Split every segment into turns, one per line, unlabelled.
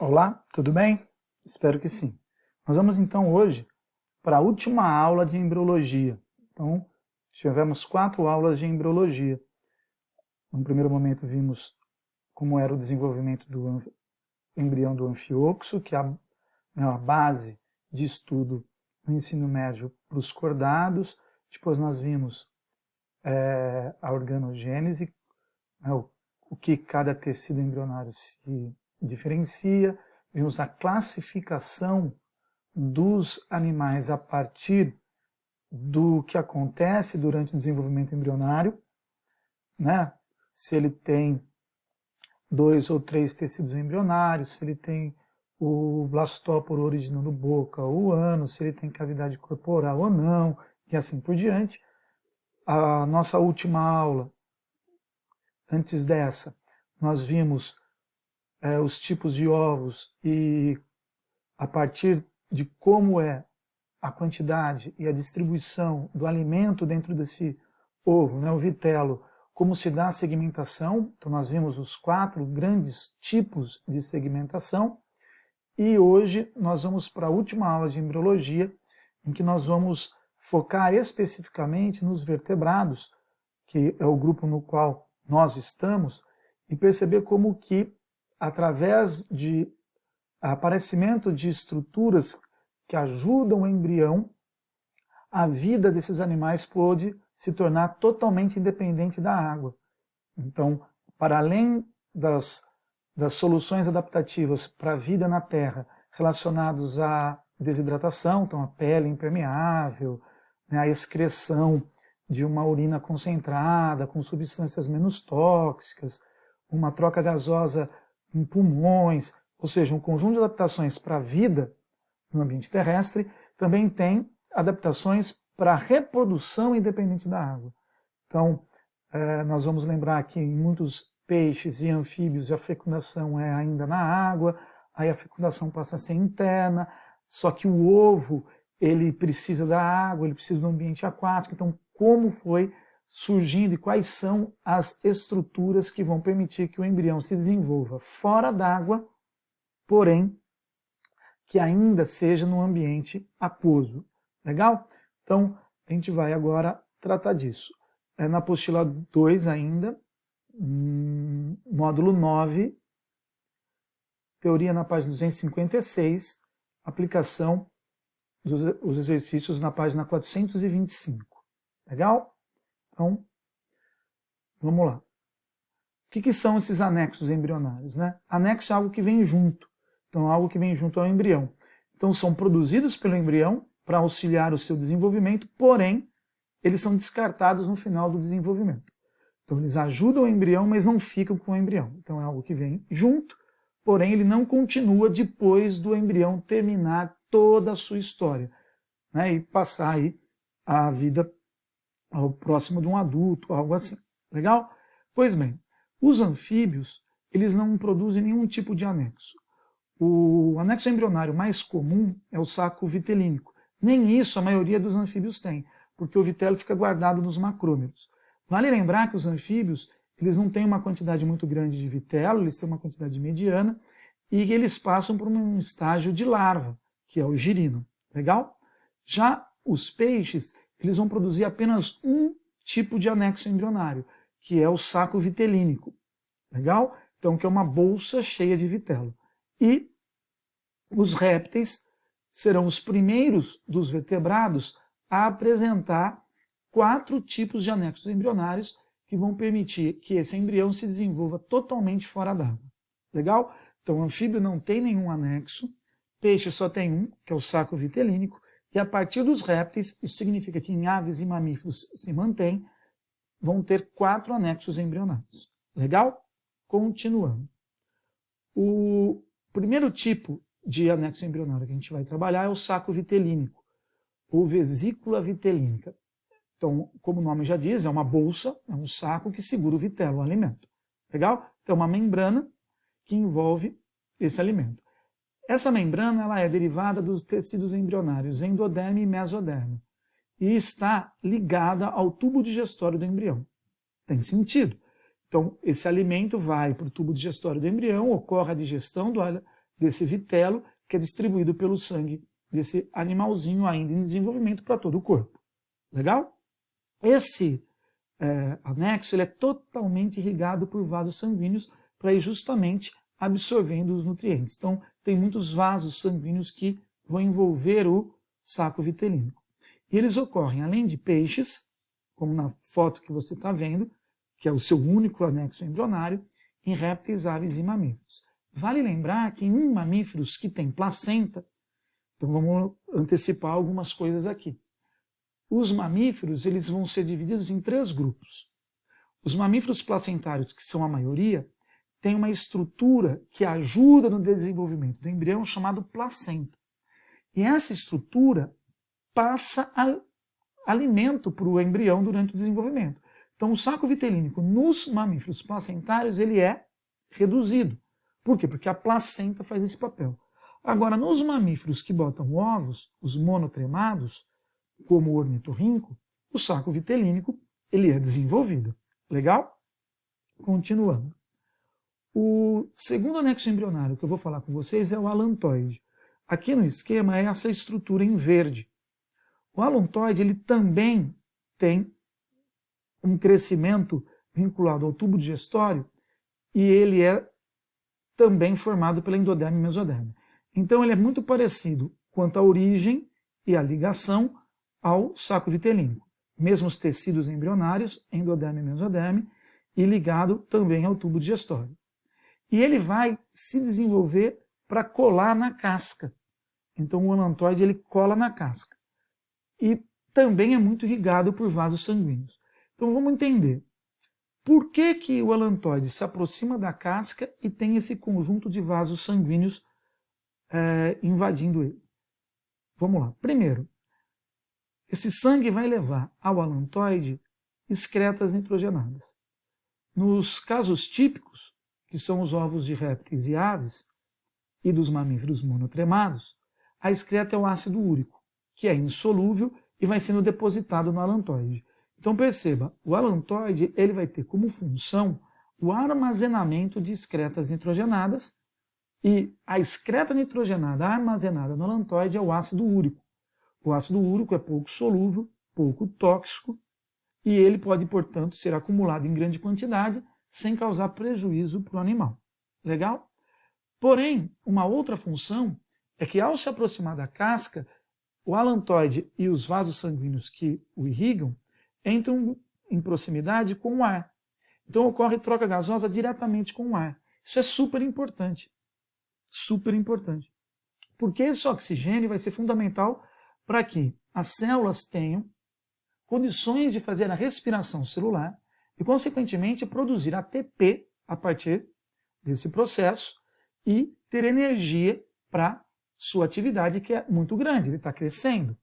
Olá, tudo bem? Espero que sim. Nós vamos então hoje para a última aula de embriologia. Então, tivemos 4 aulas de embriologia. No primeiro momento vimos como era o desenvolvimento do embrião do anfíoxo, que é a base de estudo no ensino médio para os cordados. Depois nós vimos a organogênese, o que cada tecido embrionário se diferencia. Vimos a classificação dos animais a partir do que acontece durante o desenvolvimento embrionário, né? Se ele tem 2 ou 3 tecidos embrionários, se ele tem o blastóporo originando boca ou ânus, se ele tem cavidade corporal ou não, e assim por diante. A nossa última aula, antes dessa, nós vimos os tipos de ovos e a partir de como é a quantidade e a distribuição do alimento dentro desse ovo, o vitelo, como se dá a segmentação. Então nós vimos os 4 grandes tipos de segmentação e hoje nós vamos para a última aula de embriologia, em que nós vamos focar especificamente nos vertebrados, que é o grupo no qual nós estamos, e perceber como que, através de aparecimento de estruturas que ajudam o embrião, a vida desses animais pôde se tornar totalmente independente da água. Então, para além das soluções adaptativas para a vida na Terra relacionados à desidratação, então a pele impermeável, a excreção de uma urina concentrada com substâncias menos tóxicas, uma troca gasosa em pulmões, ou seja, um conjunto de adaptações para a vida no ambiente terrestre, também tem adaptações para a reprodução independente da água. Então, nós vamos lembrar que em muitos peixes e anfíbios a fecundação é ainda na água, aí a fecundação passa a ser interna, só que o ovo ele precisa da água, ele precisa do ambiente aquático. Então, como foi surgindo e quais são as estruturas que vão permitir que o embrião se desenvolva fora d'água, porém que ainda seja no ambiente aquoso. Legal? Então, a gente vai agora tratar disso. Na apostila 2 ainda, módulo 9, teoria na página 256, aplicação dos exercícios na página 425. Legal? Então, vamos lá. O que são esses anexos embrionários? Anexo é algo que vem junto. Então, algo que vem junto ao embrião. Então, são produzidos pelo embrião para auxiliar o seu desenvolvimento, porém, eles são descartados no final do desenvolvimento. Então, eles ajudam o embrião, mas não ficam com o embrião. Então, é algo que vem junto, porém, ele não continua depois do embrião terminar toda a sua história, e passar aí a vida ao próximo de um adulto, algo assim. Legal? Pois bem, os anfíbios, eles não produzem nenhum tipo de anexo. O anexo embrionário mais comum é o saco vitelínico. Nem isso a maioria dos anfíbios tem, porque o vitelo fica guardado nos macrômeros. Vale lembrar que os anfíbios, eles não têm uma quantidade muito grande de vitelo, eles têm uma quantidade mediana, e eles passam por um estágio de larva, que é o girino. Legal? Já os peixes, eles vão produzir apenas um tipo de anexo embrionário, que é o saco vitelínico. Legal? Então, que é uma bolsa cheia de vitelo. E os répteis serão os primeiros dos vertebrados a apresentar 4 tipos de anexos embrionários que vão permitir que esse embrião se desenvolva totalmente fora d'água. Legal? Então, o anfíbio não tem nenhum anexo, peixe só tem um, que é o saco vitelínico, e a partir dos répteis, isso significa que em aves e mamíferos se mantém, vão ter 4 anexos embrionários. Legal? Continuando. O primeiro tipo de anexo embrionário que a gente vai trabalhar é o saco vitelínico, ou vesícula vitelínica. Então, como o nome já diz, é uma bolsa, é um saco que segura o vitelo, o alimento. Legal? Então, é uma membrana que envolve esse alimento. Essa membrana ela é derivada dos tecidos embrionários endoderme e mesoderme e está ligada ao tubo digestório do embrião. Tem sentido. Então, esse alimento vai para o tubo digestório do embrião, ocorre a digestão desse vitelo, que é distribuído pelo sangue desse animalzinho ainda em desenvolvimento para todo o corpo. Legal? Esse anexo ele é totalmente irrigado por vasos sanguíneos para ir justamente absorvendo os nutrientes. Então, tem muitos vasos sanguíneos que vão envolver o saco vitelínico. E eles ocorrem, além de peixes, como na foto que você está vendo, que é o seu único anexo embrionário, em répteis, aves e mamíferos. Vale lembrar que em mamíferos que têm placenta, então vamos antecipar algumas coisas aqui. Os mamíferos eles vão ser divididos em 3 grupos. Os mamíferos placentários, que são a maioria, têm uma estrutura que ajuda no desenvolvimento do embrião chamado placenta. E essa estrutura passa alimento para o embrião durante o desenvolvimento. Então o saco vitelínico nos mamíferos placentários ele é reduzido. Por quê? Porque a placenta faz esse papel. Agora, nos mamíferos que botam ovos, os monotremados, como o ornitorrinco, o saco vitelínico ele é desenvolvido. Legal? Continuando. O segundo anexo embrionário que eu vou falar com vocês é o alantoide. Aqui no esquema é essa estrutura em verde. O alantoide ele também tem um crescimento vinculado ao tubo digestório e ele é também formado pela endoderme e mesoderme. Então ele é muito parecido quanto à origem e à ligação ao saco vitelínico. Mesmos tecidos embrionários, endoderme e mesoderme, e ligado também ao tubo digestório. E ele vai se desenvolver para colar na casca. Então o alantoide ele cola na casca. E também é muito irrigado por vasos sanguíneos. Então vamos entender. Por que o alantoide se aproxima da casca e tem esse conjunto de vasos sanguíneos invadindo ele? Vamos lá. Primeiro, esse sangue vai levar ao alantoide excretas nitrogenadas. Nos casos típicos, que são os ovos de répteis e aves, e dos mamíferos monotremados, a excreta é o ácido úrico, que é insolúvel e vai sendo depositado no alantoide. Então perceba, o alantoide ele vai ter como função o armazenamento de excretas nitrogenadas e a excreta nitrogenada armazenada no alantoide é o ácido úrico. O ácido úrico é pouco solúvel, pouco tóxico e ele pode, portanto, ser acumulado em grande quantidade sem causar prejuízo para o animal. Legal? Porém, uma outra função é que ao se aproximar da casca, o alantoide e os vasos sanguíneos que o irrigam entram em proximidade com o ar. Então ocorre troca gasosa diretamente com o ar. Isso é super importante. Super importante. Porque esse oxigênio vai ser fundamental para que as células tenham condições de fazer a respiração celular e, consequentemente, produzir ATP a partir desse processo e ter energia para sua atividade, que é muito grande, ele está crescendo.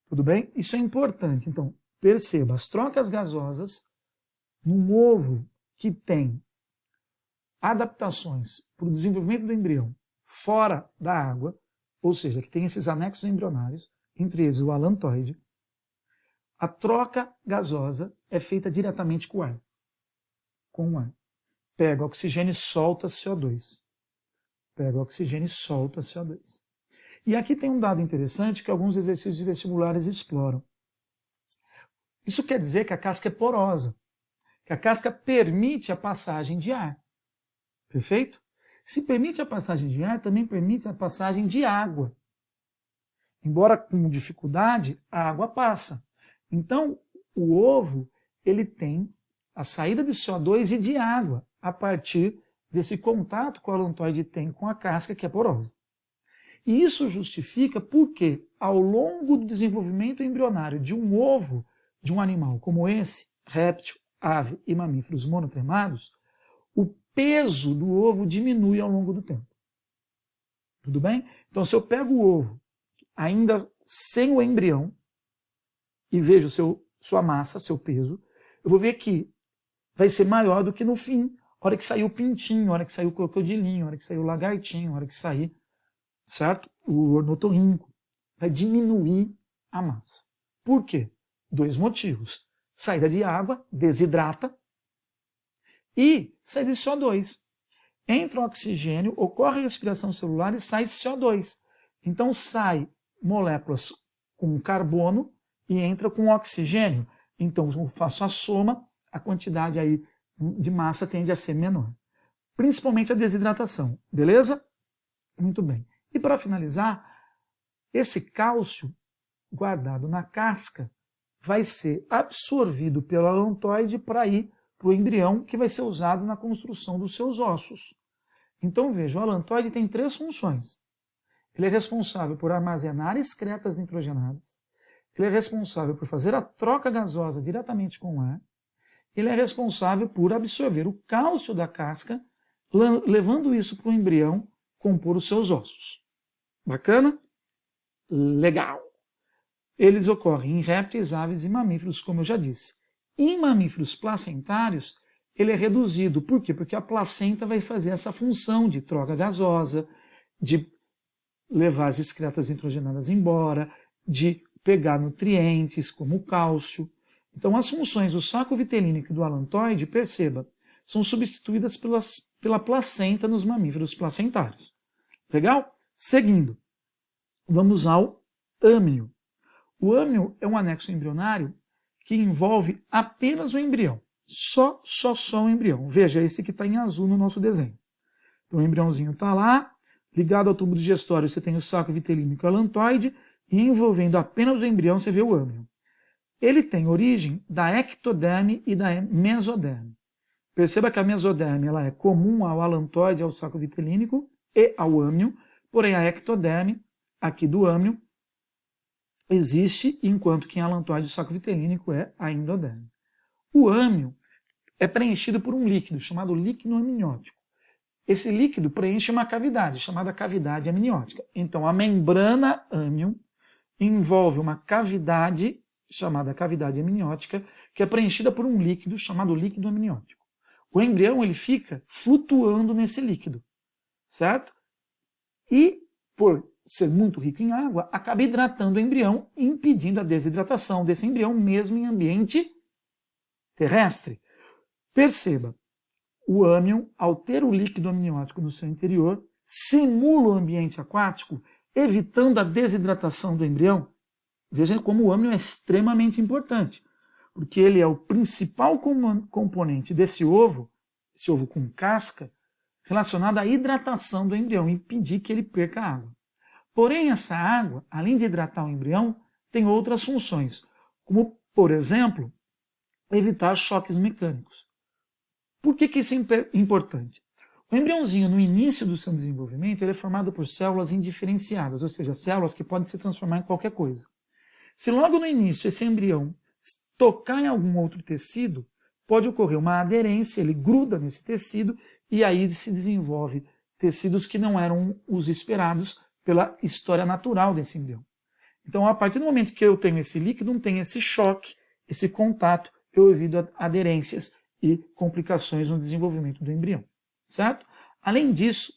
Tudo bem? Isso é importante. Então, perceba, as trocas gasosas num ovo que tem adaptações para o desenvolvimento do embrião fora da água, ou seja, que tem esses anexos embrionários, entre eles o alantoide, a troca gasosa é feita diretamente com o ar. Com o ar. Pega oxigênio e solta CO2. Pega oxigênio e solta CO2. E aqui tem um dado interessante que alguns exercícios vestibulares exploram. Isso quer dizer que a casca é porosa, que a casca permite a passagem de ar. Perfeito? Se permite a passagem de ar, também permite a passagem de água. Embora com dificuldade, a água passa. Então, o ovo ele tem a saída de CO2 e de água a partir desse contato que o alantoide tem com a casca, que é porosa. E isso justifica porque, ao longo do desenvolvimento embrionário de um ovo de um animal como esse, réptil, ave e mamíferos monotremados, o peso do ovo diminui ao longo do tempo. Tudo bem? Então, se eu pego o ovo ainda sem o embrião e vejo sua massa, seu peso, eu vou ver que vai ser maior do que no fim, a hora que sair o pintinho, a hora que sair o crocodilinho, a hora que sair o lagartinho, a hora que sair, certo? O ornitorrinco. Vai diminuir a massa. Por quê? 2 motivos. Saída de água, desidrata, e saída de CO2. entra o oxigênio, ocorre a respiração celular e sai CO2. Então sai moléculas com carbono e entra com oxigênio. Então eu faço a soma, a quantidade aí de massa tende a ser menor. Principalmente a desidratação, beleza? Muito bem. E para finalizar, esse cálcio guardado na casca vai ser absorvido pelo alantoide para ir para o embrião, que vai ser usado na construção dos seus ossos. Então veja, o alantoide tem 3 funções. Ele é responsável por armazenar excretas nitrogenadas, ele é responsável por fazer a troca gasosa diretamente com o ar, ele é responsável por absorver o cálcio da casca, levando isso para o embrião compor os seus ossos. Bacana? Legal! Eles ocorrem em répteis, aves e mamíferos, como eu já disse. Em mamíferos placentários, ele é reduzido. Por quê? Porque a placenta vai fazer essa função de troca gasosa, de levar as excretas nitrogenadas embora, de pegar nutrientes como o cálcio. Então as funções do saco vitelínico e do alantoide, perceba, são substituídas pela placenta nos mamíferos placentários. Legal? Seguindo, vamos ao âmnio. O âmnio é um anexo embrionário que envolve apenas o embrião. Só o embrião. Veja, esse que está em azul no nosso desenho. Então o embriãozinho está lá, ligado ao tubo digestório você tem o saco vitelínico e o alantoide, e envolvendo apenas o embrião você vê o âmnio. Ele tem origem da ectoderme e da mesoderme. Perceba que a mesoderme ela é comum ao alantoide, ao saco vitelínico e ao âmnio, porém a ectoderme, aqui do âmnio, existe, enquanto que em alantoide o saco vitelínico é a endoderme. O âmnio é preenchido por um líquido chamado líquido amniótico. Esse líquido preenche uma cavidade, chamada cavidade amniótica. Então a membrana âmnio envolve uma cavidade, chamada cavidade amniótica, que é preenchida por um líquido chamado líquido amniótico. O embrião ele fica flutuando nesse líquido, certo? E, por ser muito rico em água, acaba hidratando o embrião, impedindo a desidratação desse embrião, mesmo em ambiente terrestre. Perceba, o âmnion, ao ter o líquido amniótico no seu interior, simula o ambiente aquático, evitando a desidratação do embrião. Vejam como o âmnion é extremamente importante, porque ele é o principal componente desse ovo, esse ovo com casca, relacionado à hidratação do embrião, impedir que ele perca água. Porém, essa água, além de hidratar o embrião, tem outras funções, como, por exemplo, evitar choques mecânicos. Por que isso é importante? O embriãozinho, no início do seu desenvolvimento, ele é formado por células indiferenciadas, ou seja, células que podem se transformar em qualquer coisa. Se logo no início esse embrião tocar em algum outro tecido, pode ocorrer uma aderência, ele gruda nesse tecido e aí se desenvolve tecidos que não eram os esperados pela história natural desse embrião. Então, a partir do momento que eu tenho esse líquido, não tem esse choque, esse contato, eu evito aderências e complicações no desenvolvimento do embrião, certo? Além disso,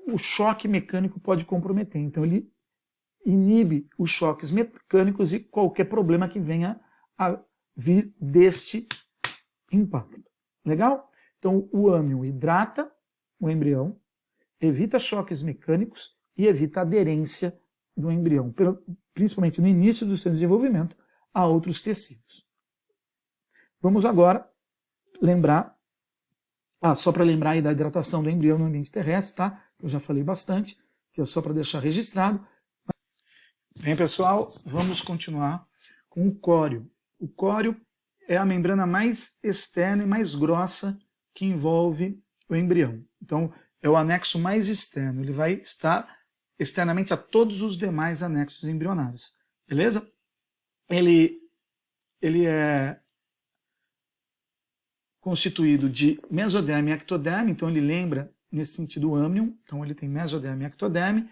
o choque mecânico pode comprometer, então ele inibe os choques mecânicos e qualquer problema que venha a vir deste impacto. Legal? Então o âmnion hidrata o embrião, evita choques mecânicos e evita aderência do embrião, principalmente no início do seu desenvolvimento, a outros tecidos. Vamos agora lembrar, só para lembrar aí da hidratação do embrião no ambiente terrestre, tá? Eu já falei bastante, que é só para deixar registrado. Bem, pessoal, vamos continuar com o córeo. O córeo é a membrana mais externa e mais grossa que envolve o embrião. Então, é o anexo mais externo. Ele vai estar externamente a todos os demais anexos embrionários. Beleza? Ele é constituído de mesoderme e ectoderme, então ele lembra, nesse sentido, o âmnion. Então, ele tem mesoderme e ectoderme.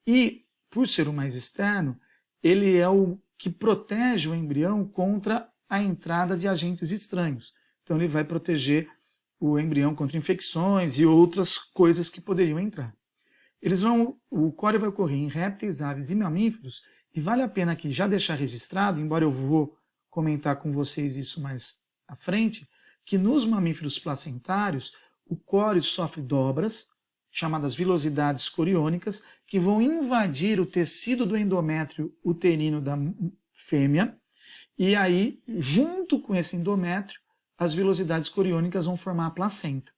E, por ser o mais externo, ele é o que protege o embrião contra a entrada de agentes estranhos. Então ele vai proteger o embrião contra infecções e outras coisas que poderiam entrar. O córeo vai ocorrer em répteis, aves e mamíferos, e vale a pena aqui já deixar registrado, embora eu vou comentar com vocês isso mais à frente, que nos mamíferos placentários o córeo sofre dobras, chamadas vilosidades coriônicas, que vão invadir o tecido do endométrio uterino da fêmea, e aí, junto com esse endométrio, as vilosidades coriônicas vão formar a placenta.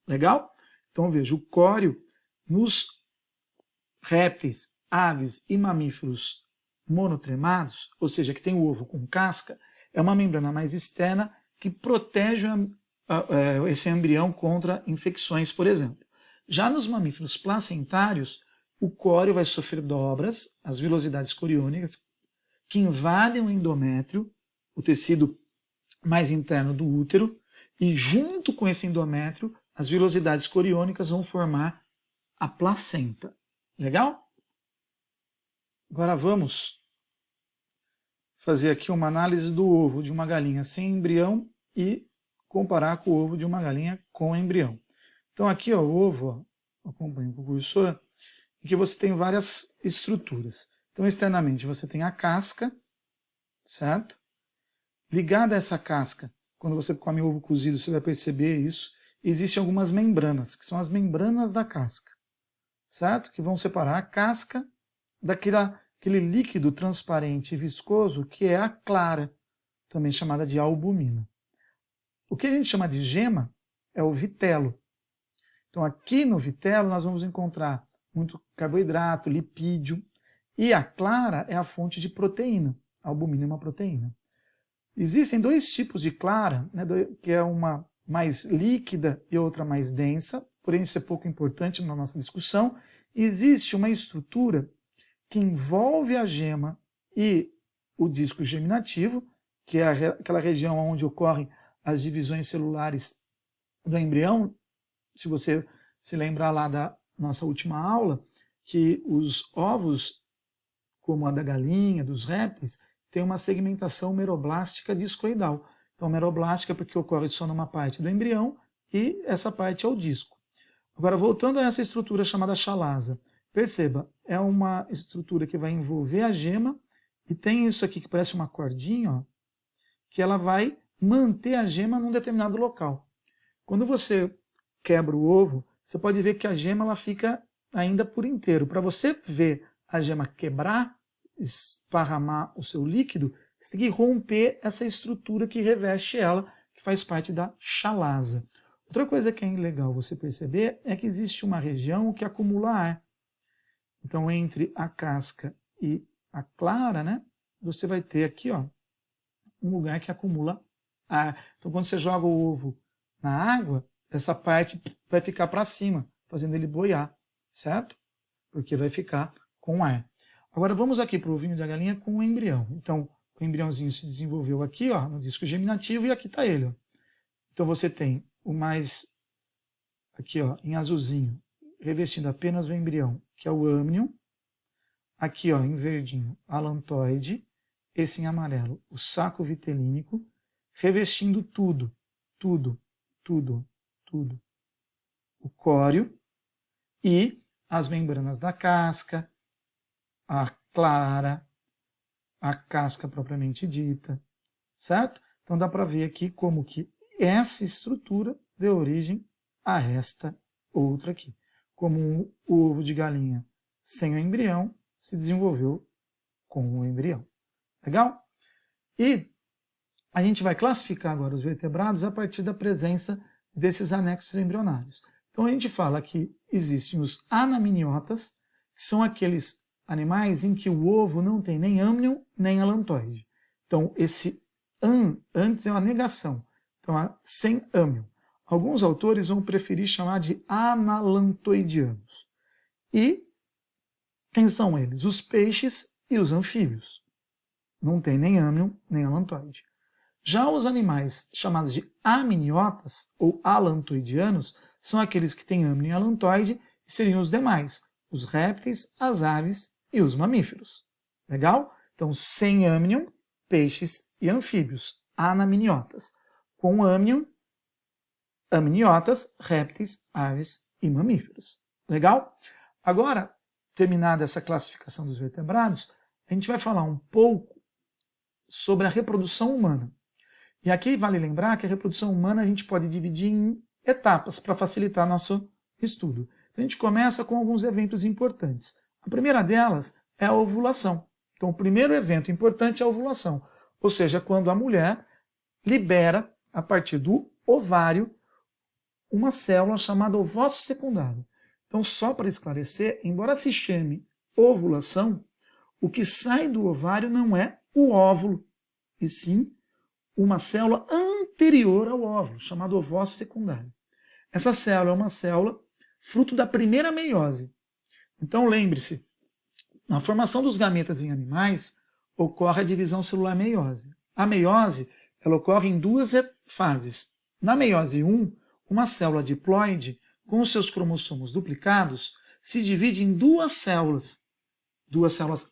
Legal? Então veja, o córeo nos répteis, aves e mamíferos monotremados, ou seja, que tem o ovo com casca, é uma membrana mais externa que protege esse embrião contra infecções, por exemplo. Já nos mamíferos placentários, o córeo vai sofrer dobras, as vilosidades coriônicas, que invadem o endométrio, o tecido mais interno do útero, e junto com esse endométrio, as vilosidades coriônicas vão formar a placenta. Legal? Agora vamos fazer aqui uma análise do ovo de uma galinha sem embrião e comparar com o ovo de uma galinha com embrião. Então aqui, ó, o ovo, ó, acompanho com o cursor, em que você tem várias estruturas. Então externamente você tem a casca, certo? Ligada a essa casca, quando você come ovo cozido, você vai perceber isso, existem algumas membranas, que são as membranas da casca, certo? Que vão separar a casca daquele líquido transparente e viscoso que é a clara, também chamada de albumina. O que a gente chama de gema é o vitelo. Então aqui no vitelo nós vamos encontrar muito carboidrato, lipídio, e a clara é a fonte de proteína. A albumina é uma proteína. Existem dois tipos de clara, né, que é uma mais líquida e outra mais densa, porém isso é pouco importante na nossa discussão. Existe uma estrutura que envolve a gema e o disco germinativo, que é aquela região onde ocorrem as divisões celulares do embrião. Se você se lembrar lá da nossa última aula, que os ovos, como a da galinha, dos répteis, tem uma segmentação meroblástica discoidal. Então, meroblástica porque ocorre só numa parte do embrião e essa parte é o disco. Agora, voltando a essa estrutura chamada chalaza, perceba, é uma estrutura que vai envolver a gema e tem isso aqui que parece uma cordinha, ó, que ela vai manter a gema num determinado local. Quando você quebra o ovo, você pode ver que a gema ela fica ainda por inteiro. Para você ver a gema quebrar, esparramar o seu líquido, você tem que romper essa estrutura que reveste ela, que faz parte da chalaza. Outra coisa que é legal você perceber é que existe uma região que acumula ar. Então, entre a casca e a clara, né, você vai ter aqui, ó, um lugar que acumula ar. Então, quando você joga o ovo na água, essa parte vai ficar para cima, fazendo ele boiar, certo? Porque vai ficar com ar. Agora vamos aqui para o ovinho da galinha com o embrião. Então, o embriãozinho se desenvolveu aqui, ó, no disco germinativo, e aqui está ele. Ó. Então você tem o mais, aqui ó, em azulzinho, revestindo apenas o embrião, que é o âmnion. Aqui ó, em verdinho, alantoide. Esse em amarelo, o saco vitelínico, revestindo tudo. O córeo e as membranas da casca, a clara, a casca propriamente dita, certo? Então dá para ver aqui como que essa estrutura deu origem a esta outra aqui. Como o ovo de galinha sem o embrião se desenvolveu com o embrião. Legal? E a gente vai classificar agora os vertebrados a partir da presença desses anexos embrionários. Então a gente fala que existem os anaminiotas, que são aqueles animais em que o ovo não tem nem âmnion nem alantoide. Então esse antes é uma negação, então sem âmnion. Alguns autores vão preferir chamar de analantoidianos. E quem são eles? Os peixes e os anfíbios. Não tem nem âmnion nem alantoide. Já os animais chamados de aminiotas ou alantoidianos são aqueles que têm âmnion e alantoide e seriam os demais, os répteis, as aves e os mamíferos. Legal? Então, sem âmnion, peixes e anfíbios, anaminiotas. Com âmnion, aminiotas, répteis, aves e mamíferos. Legal? Agora, terminada essa classificação dos vertebrados, a gente vai falar um pouco sobre a reprodução humana. E aqui vale lembrar que a reprodução humana a gente pode dividir em etapas para facilitar nosso estudo. Então, a gente começa com alguns eventos importantes. A primeira delas é a ovulação. Então, o primeiro evento importante é a ovulação, ou seja, quando a mulher libera, a partir do ovário, uma célula chamada ovócito secundário. Então, só para esclarecer, embora se chame ovulação, o que sai do ovário não é o óvulo, e sim uma célula anterior ao óvulo, chamada ovócito secundário. Essa célula é uma célula fruto da primeira meiose. Então, lembre-se, na formação dos gametas em animais, ocorre a divisão celular meiose. A meiose ela ocorre em duas fases. Na meiose 1, uma célula diploide, com os seus cromossomos duplicados, se divide em duas células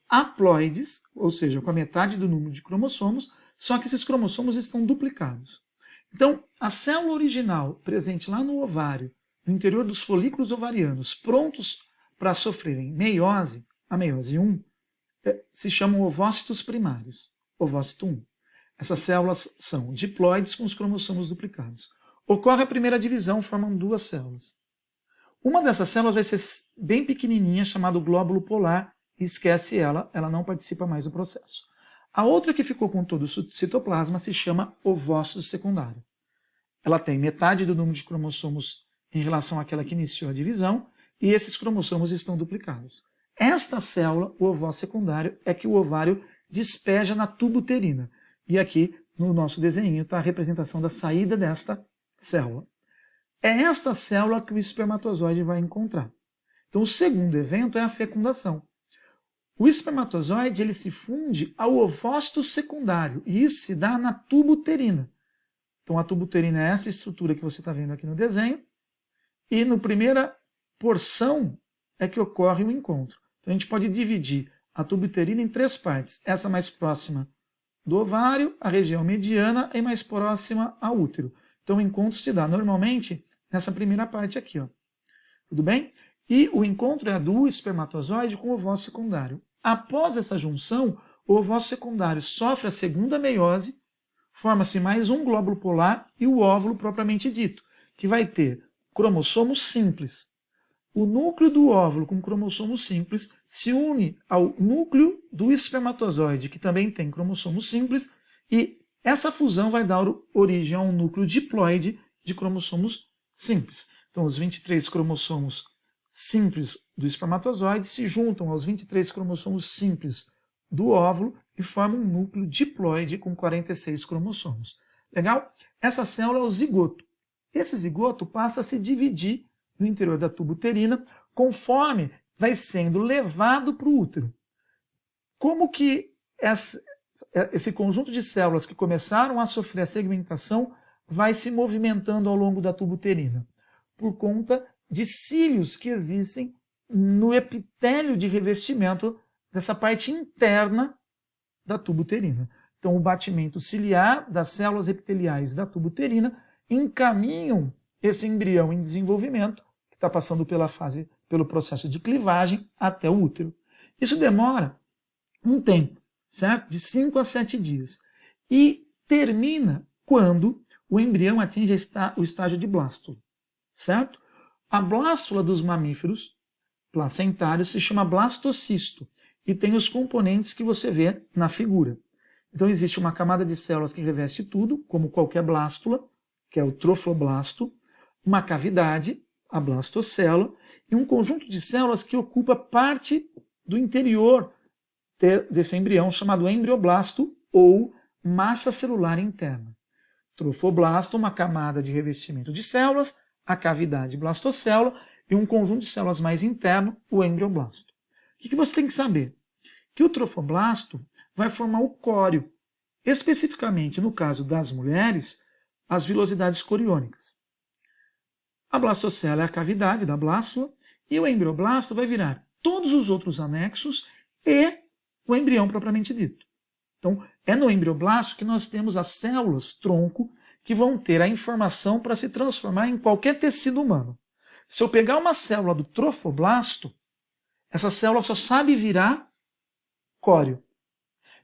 haploides, ou seja, com a metade do número de cromossomos, só que esses cromossomos estão duplicados. Então, a célula original, presente lá no ovário, no interior dos folículos ovarianos, prontos para sofrerem meiose, a meiose 1, se chamam ovócitos primários, ovócito 1. Essas células são diploides com os cromossomos duplicados. Ocorre a primeira divisão, formam duas células. Uma dessas células vai ser bem pequenininha, chamada glóbulo polar, e esquece ela não participa mais do processo. A outra que ficou com todo o citoplasma se chama ovócito secundário. Ela tem metade do número de cromossomos em relação àquela que iniciou a divisão, e esses cromossomos estão duplicados. Esta célula, o ovócito secundário, é que o ovário despeja na tuba uterina. E aqui, no nosso desenho, está a representação da saída desta célula. É esta célula que o espermatozoide vai encontrar. Então, o segundo evento é a fecundação. O espermatozoide ele se funde ao ovócito secundário, e isso se dá na tuba uterina. Então, a tuba uterina é essa estrutura que você está vendo aqui no desenho, e na primeira porção é que ocorre o encontro. Então, a gente pode dividir a tuba uterina em três partes. Essa mais próxima do ovário, a região mediana e mais próxima ao útero. Então, o encontro se dá normalmente nessa primeira parte aqui, ó. Tudo bem? E o encontro é do espermatozoide com o ovócito secundário. Após essa junção, o ovócito secundário sofre a segunda meiose, forma-se mais um glóbulo polar e o óvulo propriamente dito, que vai ter cromossomos simples. O núcleo do óvulo com cromossomos simples se une ao núcleo do espermatozoide, que também tem cromossomos simples, e essa fusão vai dar origem a um núcleo diploide de cromossomos simples. Então, os 23 cromossomos simples do espermatozoide se juntam aos 23 cromossomos simples do óvulo e formam um núcleo diploide com 46 cromossomos. Legal? Essa célula é o zigoto. Esse zigoto passa a se dividir no interior da tuba uterina conforme vai sendo levado para o útero. Como que esse conjunto de células que começaram a sofrer a segmentação vai se movimentando ao longo da tuba uterina? Por conta de cílios que existem no epitélio de revestimento dessa parte interna da tuba uterina. Então, o batimento ciliar das células epiteliais da tuba uterina encaminham esse embrião em desenvolvimento, que está passando pelo processo de clivagem até o útero. Isso demora um tempo, certo? De 5 a 7 dias. E termina quando o embrião atinge o estágio de blástula, certo? A blástula dos mamíferos placentários se chama blastocisto e tem os componentes que você vê na figura. Então existe uma camada de células que reveste tudo, como qualquer blástula, que é o trofoblasto, uma cavidade, a blastocélula, e um conjunto de células que ocupa parte do interior desse embrião, chamado embrioblasto ou massa celular interna. Trofoblasto, uma camada de revestimento de células, a cavidade blastocélula e um conjunto de células mais interno, o embrioblasto. O que você tem que saber? Que o trofoblasto vai formar o córeo, especificamente no caso das mulheres, as vilosidades coriônicas. A blastocélula é a cavidade da blástula e o embrioblasto vai virar todos os outros anexos e o embrião propriamente dito. Então, é no embrioblasto que nós temos as células tronco que vão ter a informação para se transformar em qualquer tecido humano. Se eu pegar uma célula do trofoblasto, essa célula só sabe virar córeo.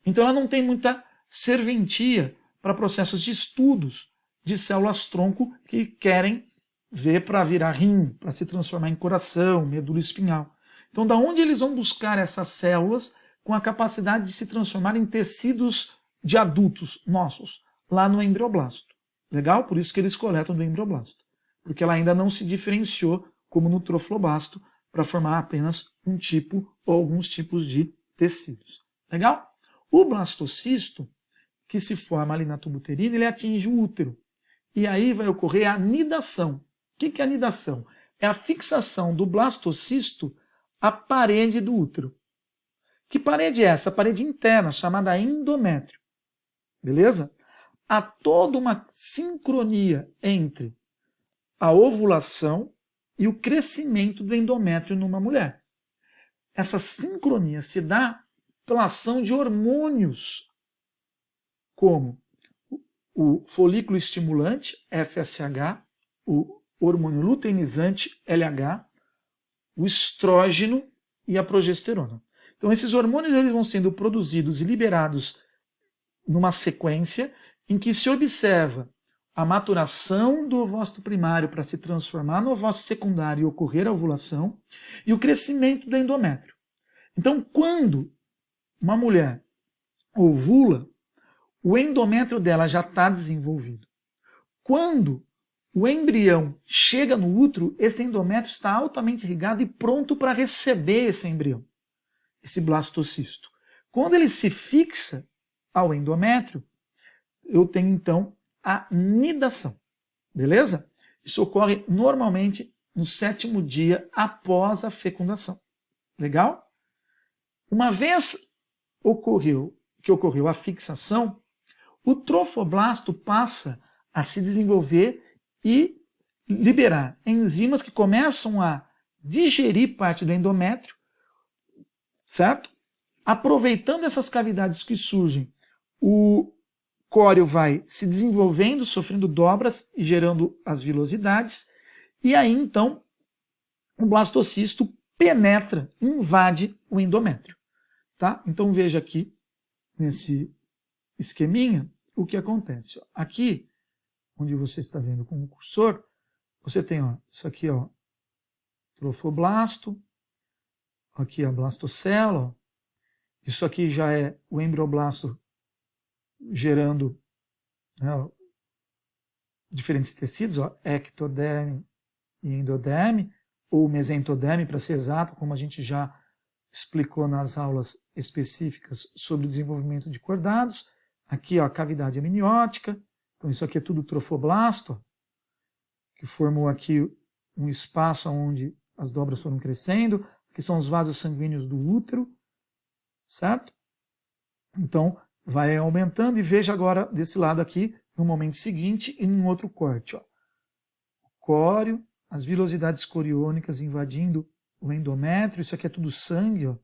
Então ela não tem muita serventia para processos de estudos de células tronco que querem V para virar rim, para se transformar em coração, medula espinhal. Então, da onde eles vão buscar essas células com a capacidade de se transformar em tecidos de adultos nossos? Lá no embrioblasto. Legal? Por isso que eles coletam do embrioblasto. Porque ela ainda não se diferenciou, como no trofoblasto, para formar apenas um tipo ou alguns tipos de tecidos. Legal? O blastocisto, que se forma ali na tuba uterina, ele atinge o útero. E aí vai ocorrer a nidação. O que é a nidação? É a fixação do blastocisto à parede do útero. Que parede é essa? A parede interna, chamada endométrio. Beleza? Há toda uma sincronia entre a ovulação e o crescimento do endométrio numa mulher. Essa sincronia se dá pela ação de hormônios, como o folículo estimulante, FSH, o hormônio luteinizante, LH, o estrógeno e a progesterona. Então esses hormônios eles vão sendo produzidos e liberados numa sequência em que se observa a maturação do ovócito primário para se transformar no ovócito secundário e ocorrer a ovulação, e o crescimento do endométrio. Então, quando uma mulher ovula, o endométrio dela já está desenvolvido. Quando o embrião chega no útero, esse endométrio está altamente irrigado e pronto para receber esse embrião, esse blastocisto. Quando ele se fixa ao endométrio, eu tenho então a nidação, beleza? Isso ocorre normalmente no 7º dia após a fecundação. Legal? Uma vez que ocorreu a fixação, o trofoblasto passa a se desenvolver e liberar enzimas que começam a digerir parte do endométrio, certo? Aproveitando essas cavidades que surgem, o córeo vai se desenvolvendo, sofrendo dobras e gerando as vilosidades, e aí então o blastocisto penetra, invade o endométrio. Tá? Então veja aqui, nesse esqueminha, o que acontece. Aqui, onde você está vendo com o cursor, você tem isso aqui, trofoblasto, aqui a blastocela, isso aqui já é o embrioblasto gerando, né, diferentes tecidos, ectoderme e endoderme, ou mesentoderme, para ser exato, como a gente já explicou nas aulas específicas sobre o desenvolvimento de cordados. Aqui a cavidade amniótica, então isso aqui é tudo trofoblasto, que formou aqui um espaço onde as dobras foram crescendo, aqui são os vasos sanguíneos do útero, certo? Então, vai aumentando, e veja agora desse lado aqui, no momento seguinte e num outro corte. O córeo, as vilosidades coriônicas invadindo o endométrio, isso aqui é tudo sangue,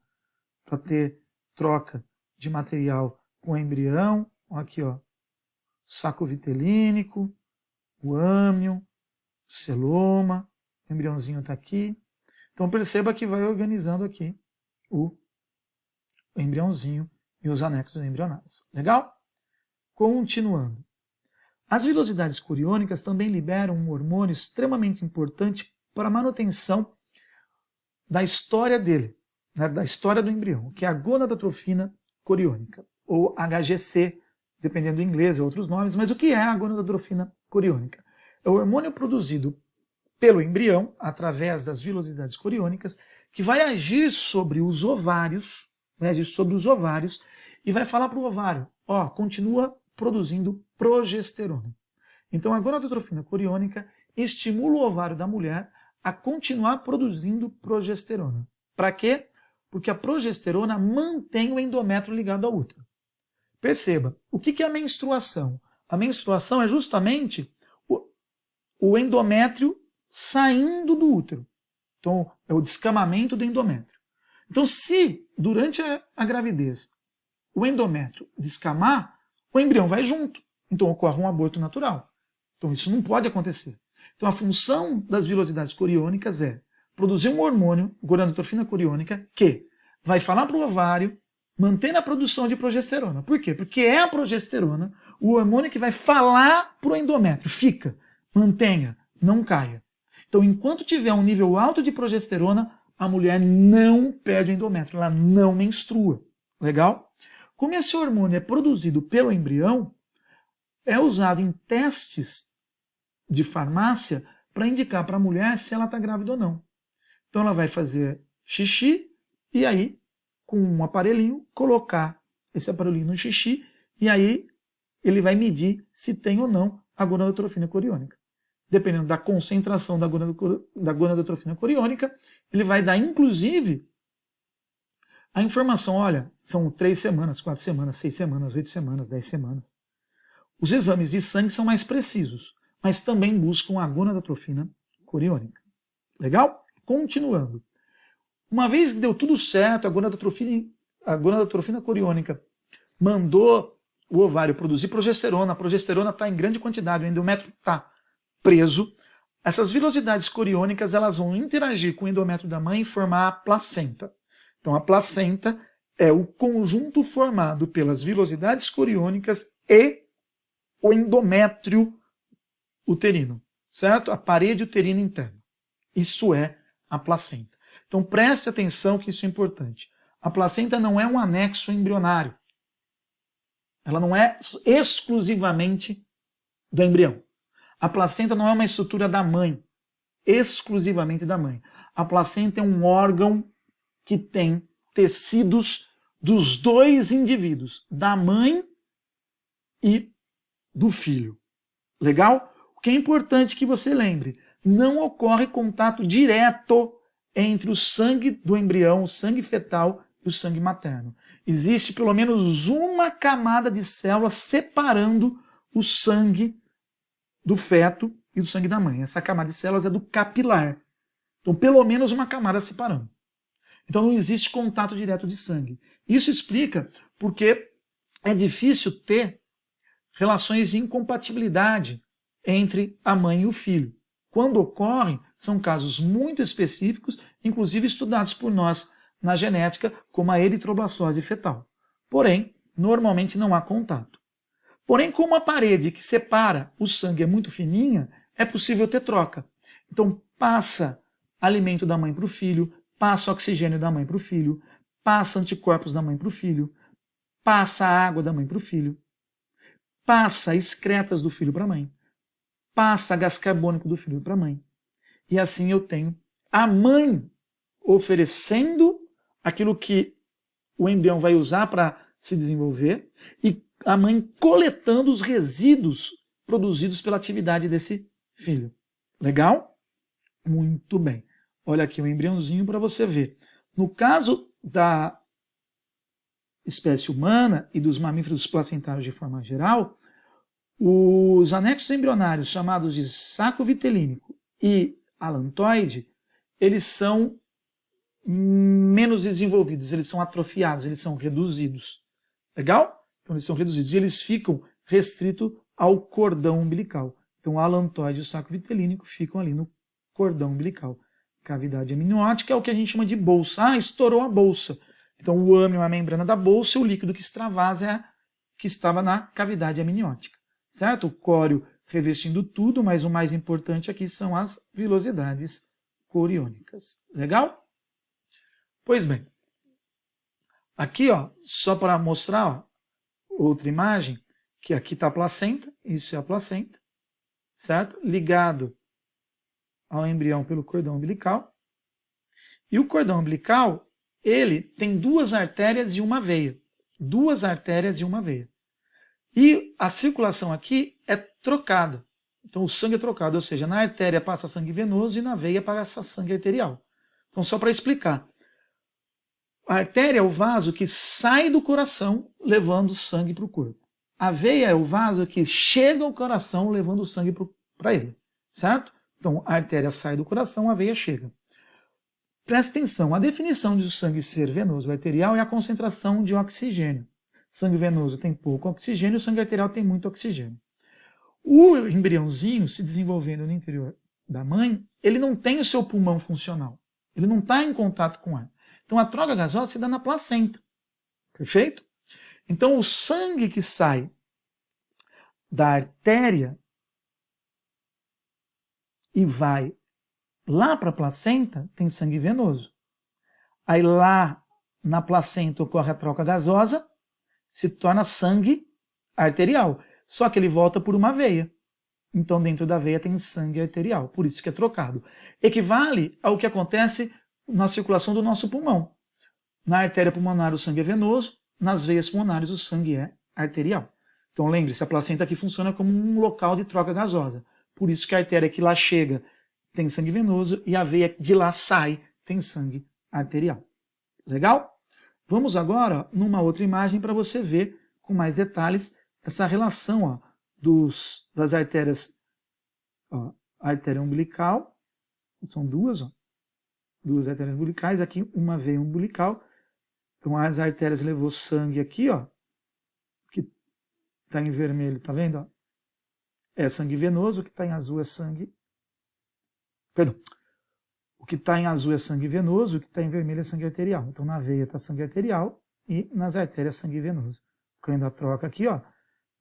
para ter troca de material com o embrião. Aqui, saco vitelínico, o âmnion, o celoma, o embriãozinho está aqui. Então perceba que vai organizando aqui o embriãozinho e os anexos embrionários. Legal? Continuando. As vilosidades coriônicas também liberam um hormônio extremamente importante para a manutenção da história dele, né, da história do embrião, que é a gonadotrofina coriônica, ou HGC, dependendo do inglês, é outros nomes, mas o que é a gonadotrofina coriônica? É o hormônio produzido pelo embrião, através das vilosidades coriônicas, que vai agir sobre os ovários, e vai falar para o ovário, continua produzindo progesterona. Então a gonadotrofina coriônica estimula o ovário da mulher a continuar produzindo progesterona. Para quê? Porque a progesterona mantém o endométrio ligado ao útero. Perceba, o que é a menstruação? A menstruação é justamente o endométrio saindo do útero. Então, é o descamamento do endométrio. Então, se durante a gravidez o endométrio descamar, o embrião vai junto. Então, ocorre um aborto natural. Então, isso não pode acontecer. Então, a função das vilosidades coriônicas é produzir um hormônio, gonadotrofina coriônica, que vai falar para o ovário manter a produção de progesterona. Por quê? Porque é a progesterona o hormônio que vai falar para o endométrio. Fica, mantenha, não caia. Então, enquanto tiver um nível alto de progesterona, a mulher não perde o endométrio, ela não menstrua. Legal? Como esse hormônio é produzido pelo embrião, é usado em testes de farmácia para indicar para a mulher se ela está grávida ou não. Então ela vai fazer xixi e aí, com um aparelhinho, colocar esse aparelhinho no xixi e aí ele vai medir se tem ou não a gonadotrofina coriônica. Dependendo da concentração da gonadotrofina coriônica, ele vai dar, inclusive, a informação, olha, são 3 semanas, 4 semanas, 6 semanas, 8 semanas, 10 semanas. Os exames de sangue são mais precisos, mas também buscam a gonadotrofina coriônica. Legal? Continuando. Uma vez que deu tudo certo, a gonadotrofina coriônica mandou o ovário produzir progesterona, a progesterona está em grande quantidade, o endométrio está preso, essas vilosidades coriônicas elas vão interagir com o endométrio da mãe e formar a placenta. Então a placenta é o conjunto formado pelas vilosidades coriônicas e o endométrio uterino, certo? A parede uterina interna. Isso é a placenta. Então preste atenção que isso é importante. A placenta não é um anexo embrionário. Ela não é exclusivamente do embrião. A placenta não é uma estrutura da mãe, exclusivamente da mãe. A placenta é um órgão que tem tecidos dos dois indivíduos, da mãe e do filho. Legal? O que é importante que você lembre, não ocorre contato direto entre o sangue do embrião, o sangue fetal e o sangue materno. Existe pelo menos uma camada de células separando o sangue do feto e do sangue da mãe. Essa camada de células é do capilar. Então, pelo menos uma camada separando. Então, não existe contato direto de sangue. Isso explica porque é difícil ter relações de incompatibilidade entre a mãe e o filho. Quando ocorrem, são casos muito específicos, inclusive estudados por nós na genética, como a eritroblastose fetal. Porém, normalmente não há contato. Porém, como a parede que separa o sangue é muito fininha, é possível ter troca. Então, passa alimento da mãe para o filho, passa oxigênio da mãe para o filho, passa anticorpos da mãe para o filho, passa água da mãe para o filho, passa excretas do filho para a mãe, passa gás carbônico do filho para a mãe. E assim eu tenho a mãe oferecendo aquilo que o embrião vai usar para se desenvolver e a mãe coletando os resíduos produzidos pela atividade desse filho. Legal? Muito bem. Olha aqui o embriãozinho para você ver. No caso da espécie humana e dos mamíferos placentários de forma geral, os anexos embrionários chamados de saco vitelínico e alantoide, eles são menos desenvolvidos, eles são atrofiados, eles são reduzidos. Legal? Então eles são reduzidos e eles ficam restritos ao cordão umbilical. Então o alantoide e o saco vitelínico ficam ali no cordão umbilical. Cavidade amniótica é o que a gente chama de bolsa. Ah, estourou a bolsa. Então o âmio é a membrana da bolsa e o líquido que extravasa é que estava na cavidade amniótica. Certo? O córeo revestindo tudo, mas o mais importante aqui são as vilosidades coriônicas. Legal? Pois bem. Aqui, ó, só para mostrar, ó, outra imagem, que aqui está a placenta, isso é a placenta, certo? Ligado ao embrião pelo cordão umbilical. E o cordão umbilical, ele tem 2 artérias e uma veia. 2 artérias e uma veia. E a circulação aqui é trocada. Então o sangue é trocado, ou seja, na artéria passa sangue venoso e na veia passa sangue arterial. Então só para explicar. A artéria é o vaso que sai do coração levando sangue para o corpo. A veia é o vaso que chega ao coração levando o sangue para ele. Certo? Então a artéria sai do coração, a veia chega. Presta atenção, a definição de o sangue ser venoso ou arterial é a concentração de oxigênio. Sangue venoso tem pouco oxigênio, o sangue arterial tem muito oxigênio. O embriãozinho se desenvolvendo no interior da mãe, ele não tem o seu pulmão funcional. Ele não está em contato com ar. Então a troca gasosa se dá na placenta. Perfeito? Então o sangue que sai da artéria e vai Lá para a placenta tem sangue venoso. Aí lá na placenta ocorre a troca gasosa, se torna sangue arterial. Só que ele volta por uma veia. Então dentro da veia tem sangue arterial, por isso que é trocado. Equivale ao que acontece na circulação do nosso pulmão. Na artéria pulmonar o sangue é venoso, nas veias pulmonares o sangue é arterial. Então lembre-se, a placenta aqui funciona como um local de troca gasosa. Por isso que a artéria que lá chega tem sangue venoso e a veia de lá sai tem sangue arterial. Legal? Vamos agora numa outra imagem para você ver com mais detalhes essa relação das artérias. Ó, a artéria umbilical, são duas artérias umbilicais, aqui uma veia umbilical. Então as artérias levou sangue aqui, ó, que está em vermelho, tá vendo? Ó? É sangue venoso, o que está em azul é sangue... Perdão. O que está em azul é sangue venoso, o que está em vermelho é sangue arterial. Então na veia está sangue arterial e nas artérias sangue venoso. Ocorrendo a troca aqui, ó,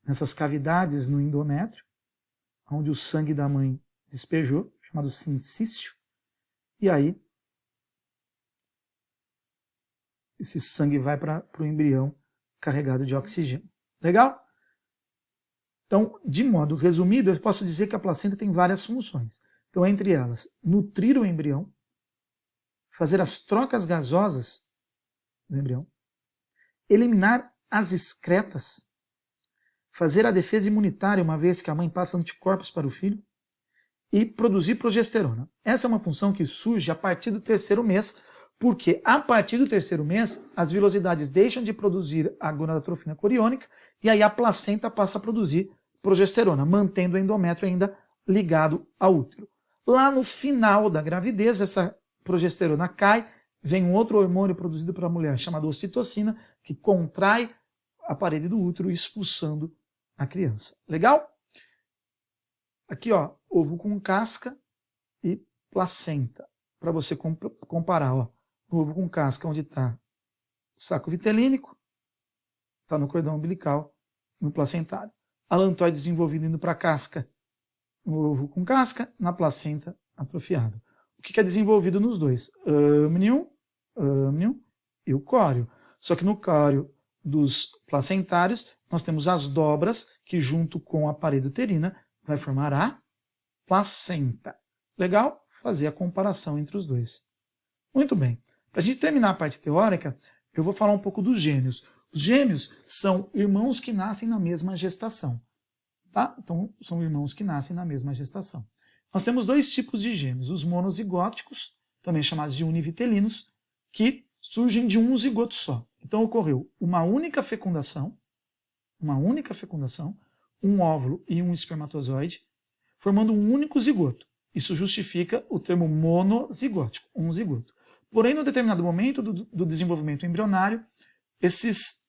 nessas cavidades no endométrio, onde o sangue da mãe despejou, chamado sincício, e aí esse sangue vai para o embrião carregado de oxigênio. Legal? Então, de modo resumido, eu posso dizer que a placenta tem várias funções. Então, entre elas, nutrir o embrião, fazer as trocas gasosas do embrião, eliminar as excretas, fazer a defesa imunitária, uma vez que a mãe passa anticorpos para o filho, e produzir progesterona. Essa é uma função que surge a partir do 3º mês, porque a partir do 3º mês, as vilosidades deixam de produzir a gonadotrofina coriônica e aí a placenta passa a produzir progesterona, mantendo o endométrio ainda ligado ao útero. Lá no final da gravidez, essa progesterona cai, vem um outro hormônio produzido pela mulher chamado ocitocina, que contrai a parede do útero, expulsando a criança. Legal? Aqui, ó, ovo com casca e placenta. Para você comparar, ó, o ovo com casca, onde está o saco vitelínico, está no cordão umbilical, no placentário. Alantóide desenvolvido indo para a casca, no ovo com casca, na placenta atrofiado. O que é desenvolvido nos dois? Âmnion e o córeo. Só que no córeo dos placentários, nós temos as dobras, que junto com a parede uterina, vai formar a placenta. Legal? Fazer a comparação entre os dois. Muito bem. Para a gente terminar a parte teórica, eu vou falar um pouco dos gêmeos. Os gêmeos são irmãos que nascem na mesma gestação. Tá? Então, são irmãos que nascem na mesma gestação. Nós temos dois tipos de gêmeos. Os monozigóticos, também chamados de univitelinos, que surgem de um zigoto só. Então, ocorreu uma única fecundação, um óvulo e um espermatozoide, formando um único zigoto. Isso justifica o termo monozigótico, um zigoto. Porém, no determinado momento do desenvolvimento embrionário, esse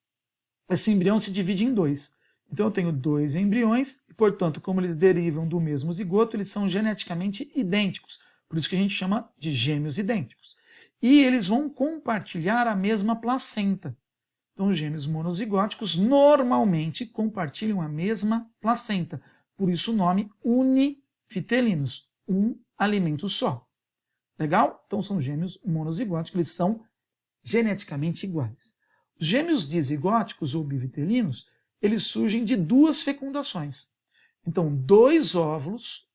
embrião se divide em dois. Então eu tenho dois embriões, e, portanto, como eles derivam do mesmo zigoto, eles são geneticamente idênticos. Por isso que a gente chama de gêmeos idênticos. E eles vão compartilhar a mesma placenta. Então, os gêmeos monozigóticos normalmente compartilham a mesma placenta. Por isso o nome univitelinos, um alimento só. Legal? Então são gêmeos monozigóticos, eles são geneticamente iguais. Os gêmeos dizigóticos ou bivitelinos, eles surgem de duas fecundações. Então, dois óvulos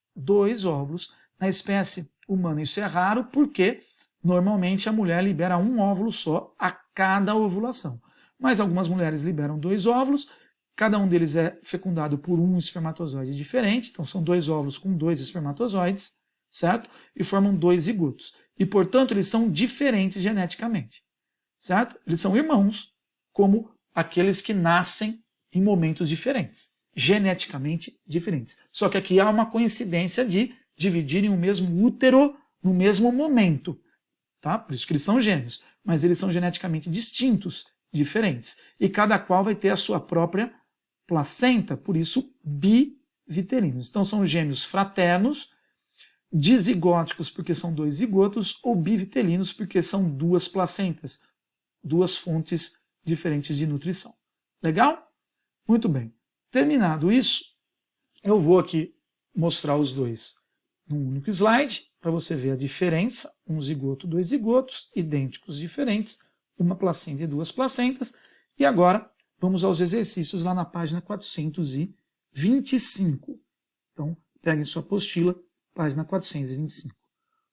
na espécie humana. Isso é raro porque normalmente a mulher libera um óvulo só a cada ovulação. Mas algumas mulheres liberam dois óvulos, cada um deles é fecundado por um espermatozoide diferente, então são dois óvulos com dois espermatozoides, certo? E formam dois zigotos. E, portanto, eles são diferentes geneticamente, certo? Eles são irmãos, como aqueles que nascem em momentos diferentes, geneticamente diferentes. Só que aqui há uma coincidência de dividirem o mesmo útero no mesmo momento, tá? Por isso que eles são gêmeos, mas eles são geneticamente distintos, diferentes. E cada qual vai ter a sua própria placenta, por isso bivitelinos. Então são gêmeos fraternos, dizigóticos porque são dois zigotos, ou bivitelinos porque são duas placentas, duas fontes diferentes de nutrição. Legal? Muito bem. Terminado isso, eu vou aqui mostrar os dois num único slide, para você ver a diferença, um zigoto, dois zigotos, idênticos, diferentes, uma placenta e duas placentas. E agora, vamos aos exercícios lá na página 425. Então, peguem sua apostila, página 425. O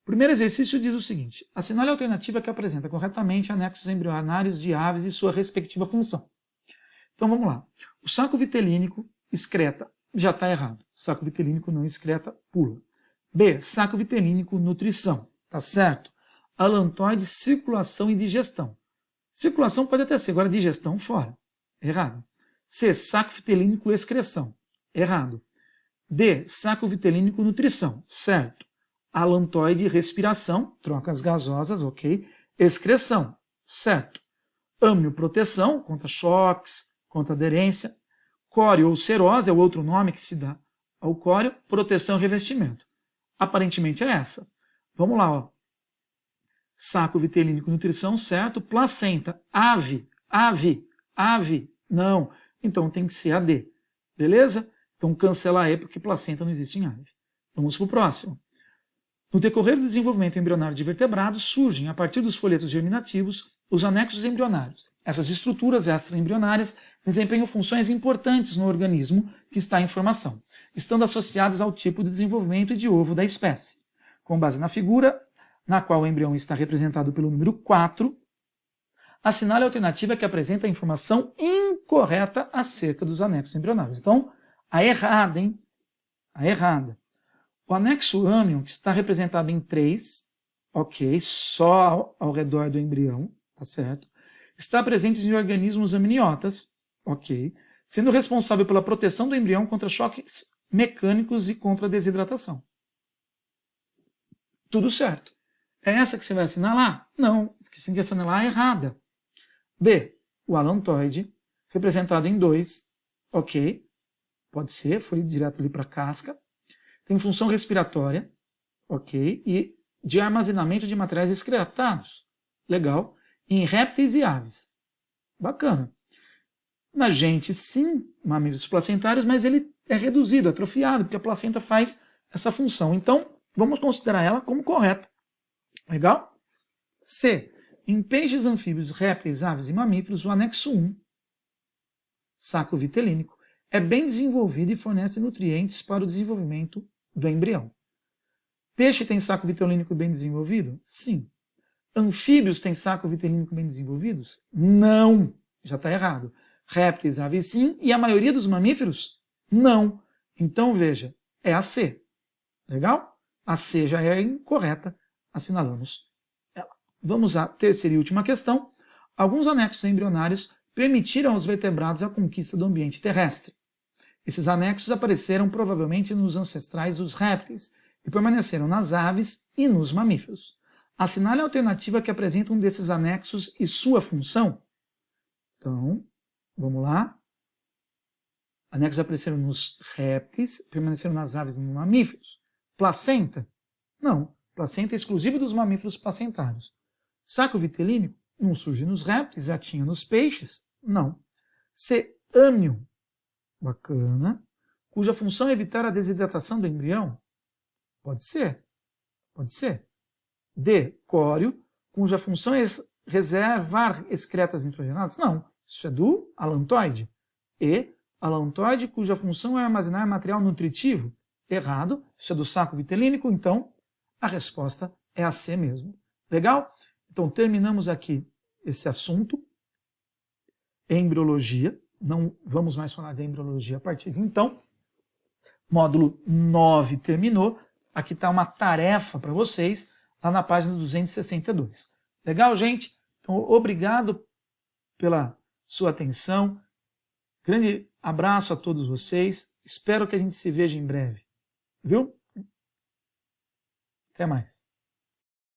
primeiro exercício diz o seguinte: assinale a alternativa que apresenta corretamente anexos embrionários de aves e sua respectiva função. Então, vamos lá. O saco vitelínico excreta, já está errado. Saco vitelínico não excreta, pula. B, saco vitelínico, nutrição, tá certo? Alantoide, circulação e digestão. Circulação pode até ser, agora digestão, fora. Errado. C, saco vitelínico, excreção. Errado. D, saco vitelínico, nutrição. Certo. Alantoide, respiração, trocas gasosas, ok. Excreção. Certo. Âmnio, proteção, contra choques, contra aderência. Córeo ou serose é o outro nome que se dá ao córeo, proteção e revestimento. Aparentemente é essa. Vamos lá, ó. Saco vitelínico, nutrição, certo. Placenta, ave, não. Então tem que ser a D. Beleza? Então cancela E porque placenta não existe em ave. Vamos para o próximo. No decorrer do desenvolvimento embrionário de vertebrados, surgem, a partir dos folhetos germinativos, os anexos embrionários. Essas estruturas extraembrionárias desempenham funções importantes no organismo que está em formação, estando associadas ao tipo de desenvolvimento de ovo da espécie. Com base na figura, na qual o embrião está representado pelo número 4, assinale a alternativa que apresenta a informação incorreta acerca dos anexos embrionários. Então, a errada, hein? A errada. O anexo âmion, que está representado em 3, ok, só ao redor do embrião, tá certo? Está presente em organismos amniotas, ok, sendo responsável pela proteção do embrião contra choques mecânicos e contra a desidratação. Tudo certo. É essa que você vai assinalar? Não, porque você tem que assinalar a errada. B, o alantoide, representado em 2, ok, pode ser, foi direto ali para a casca. Tem função respiratória, ok, e de armazenamento de materiais excretados. Legal. Em répteis e aves. Bacana. Na gente, sim, mamíferos placentários, mas ele é reduzido, atrofiado, porque a placenta faz essa função. Então, vamos considerar ela como correta. Legal? C. Em peixes, anfíbios, répteis, aves e mamíferos, o anexo 1, saco vitelínico, é bem desenvolvido e fornece nutrientes para o desenvolvimento do embrião. Peixe tem saco vitelínico bem desenvolvido? Sim. Anfíbios têm saco vitelínico bem desenvolvidos? Não. Já está errado. Répteis, aves, sim. E a maioria dos mamíferos? Não. Então, veja, é a C. Legal? A C já é incorreta. Assinalamos ela. Vamos à terceira e última questão. Alguns anexos embrionários permitiram aos vertebrados a conquista do ambiente terrestre. Esses anexos apareceram provavelmente nos ancestrais dos répteis e permaneceram nas aves e nos mamíferos. Assinale a alternativa que apresenta um desses anexos e sua função. Então, vamos lá. Anexos apareceram nos répteis, permaneceram nas aves e nos mamíferos. Placenta? Não. Placenta é exclusiva dos mamíferos placentários. Saco vitelínico? Não surge nos répteis, já tinha nos peixes? Não. C. Âmnion? Bacana. Cuja função é evitar a desidratação do embrião? Pode ser. Pode ser. D. Córeo, cuja função é reservar excretas nitrogenadas? Não. Isso é do alantoide. E. Alantoide, cuja função é armazenar material nutritivo? Errado. Isso é do saco vitelínico, então a resposta é a C mesmo. Legal? Então terminamos aqui esse assunto. Embriologia. Não vamos mais falar de embriologia a partir de então. Módulo 9 terminou. Aqui está uma tarefa para vocês, lá na página 262. Legal, gente? Então, obrigado pela sua atenção. Grande abraço a todos vocês. Espero que a gente se veja em breve. Viu? Até mais.